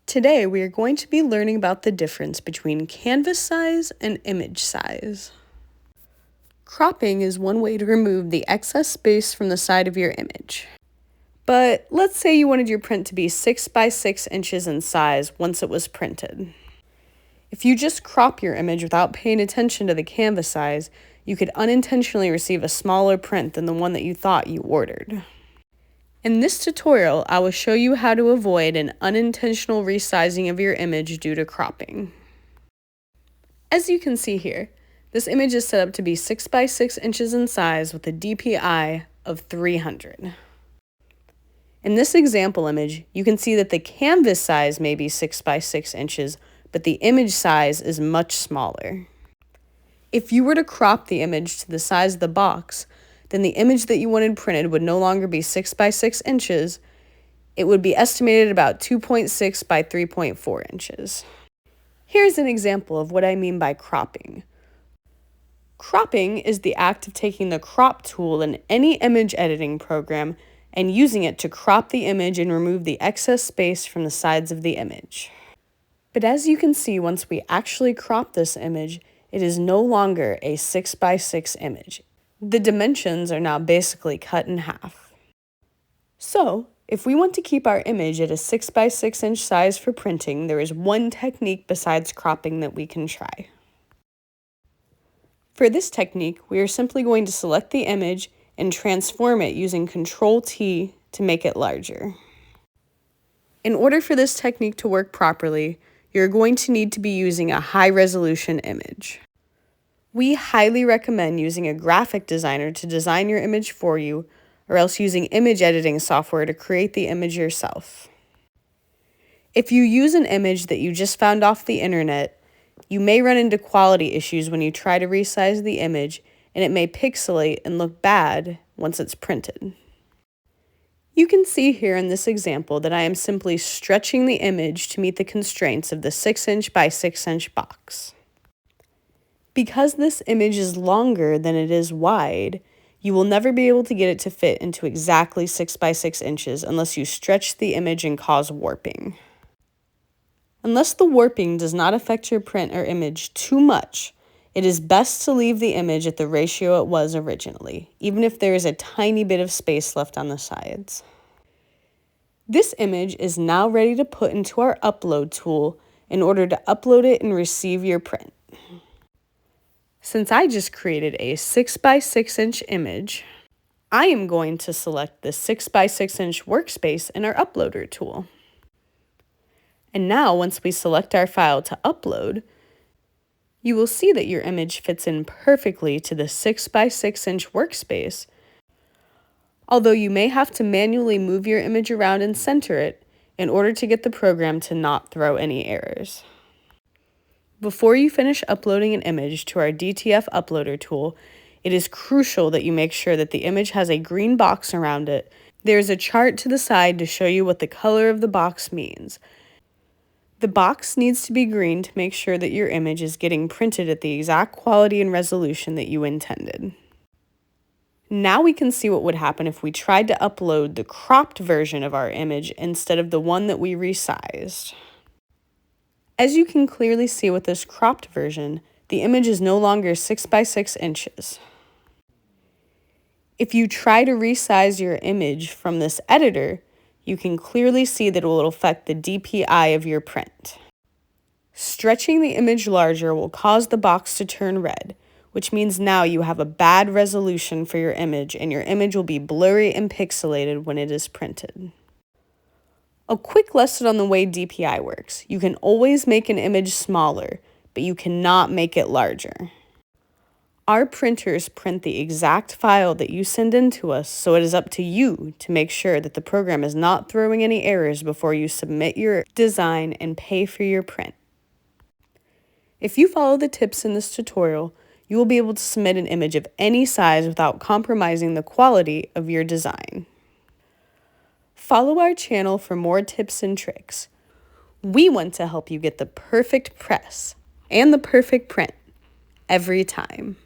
Today we are going to be learning about the difference between canvas size and image size. Cropping is one way to remove the excess space from the side of your image. But let's say you wanted your print to be 6 by 6 inches in size once it was printed. If you just crop your image without paying attention to the canvas size, you could unintentionally receive a smaller print than the one that you thought you ordered. In this tutorial, I will show you how to avoid an unintentional resizing of your image due to cropping. As you can see here, this image is set up to be 6 by 6 inches in size with a DPI of 300. In this example image, you can see that the canvas size may be 6 by 6 inches, but the image size is much smaller. If you were to crop the image to the size of the box, then the image that you wanted printed would no longer be 6 by 6 inches. It would be estimated about 2.6 by 3.4 inches. Here's an example of what I mean by cropping. Cropping is the act of taking the crop tool in any image editing program and using it to crop the image and remove the excess space from the sides of the image. But as you can see, once we actually crop this image, it is no longer a 6 by 6 image. The dimensions are now basically cut in half. So, if we want to keep our image at a 6 by 6 inch size for printing, there is one technique besides cropping that we can try. For this technique, we are simply going to select the image and transform it using Ctrl-T to make it larger. In order for this technique to work properly, you're going to need to be using a high-resolution image. We highly recommend using a graphic designer to design your image for you, or else using image editing software to create the image yourself. If you use an image that you just found off the internet, you may run into quality issues when you try to resize the image, and it may pixelate and look bad once it's printed. You can see here in this example that I am simply stretching the image to meet the constraints of the 6 inch by 6 inch box. Because this image is longer than it is wide, you will never be able to get it to fit into exactly 6 by 6 inches unless you stretch the image and cause warping. Unless the warping does not affect your print or image too much, it is best to leave the image at the ratio it was originally, even if there is a tiny bit of space left on the sides. This image is now ready to put into our upload tool in order to upload it and receive your print. Since I just created a 6 by 6 inch image, I am going to select the 6 by 6 inch workspace in our uploader tool. And now once we select our file to upload, you will see that your image fits in perfectly to the 6 by 6 inch workspace, although you may have to manually move your image around and center it in order to get the program to not throw any errors. Before you finish uploading an image to our DTF Uploader Tool, it is crucial that you make sure that the image has a green box around it. There is a chart to the side to show you what the color of the box means. The box needs to be green to make sure that your image is getting printed at the exact quality and resolution that you intended. Now we can see what would happen if we tried to upload the cropped version of our image instead of the one that we resized. As you can clearly see with this cropped version, the image is no longer 6 by 6 inches. If you try to resize your image from this editor, you can clearly see that it will affect the DPI of your print. Stretching the image larger will cause the box to turn red, which means now you have a bad resolution for your image and your image will be blurry and pixelated when it is printed. A quick lesson on the way DPI works. You can always make an image smaller, but you cannot make it larger. Our printers print the exact file that you send in to us, so it is up to you to make sure that the program is not throwing any errors before you submit your design and pay for your print. If you follow the tips in this tutorial, you will be able to submit an image of any size without compromising the quality of your design. Follow our channel for more tips and tricks. We want to help you get the perfect press and the perfect print every time.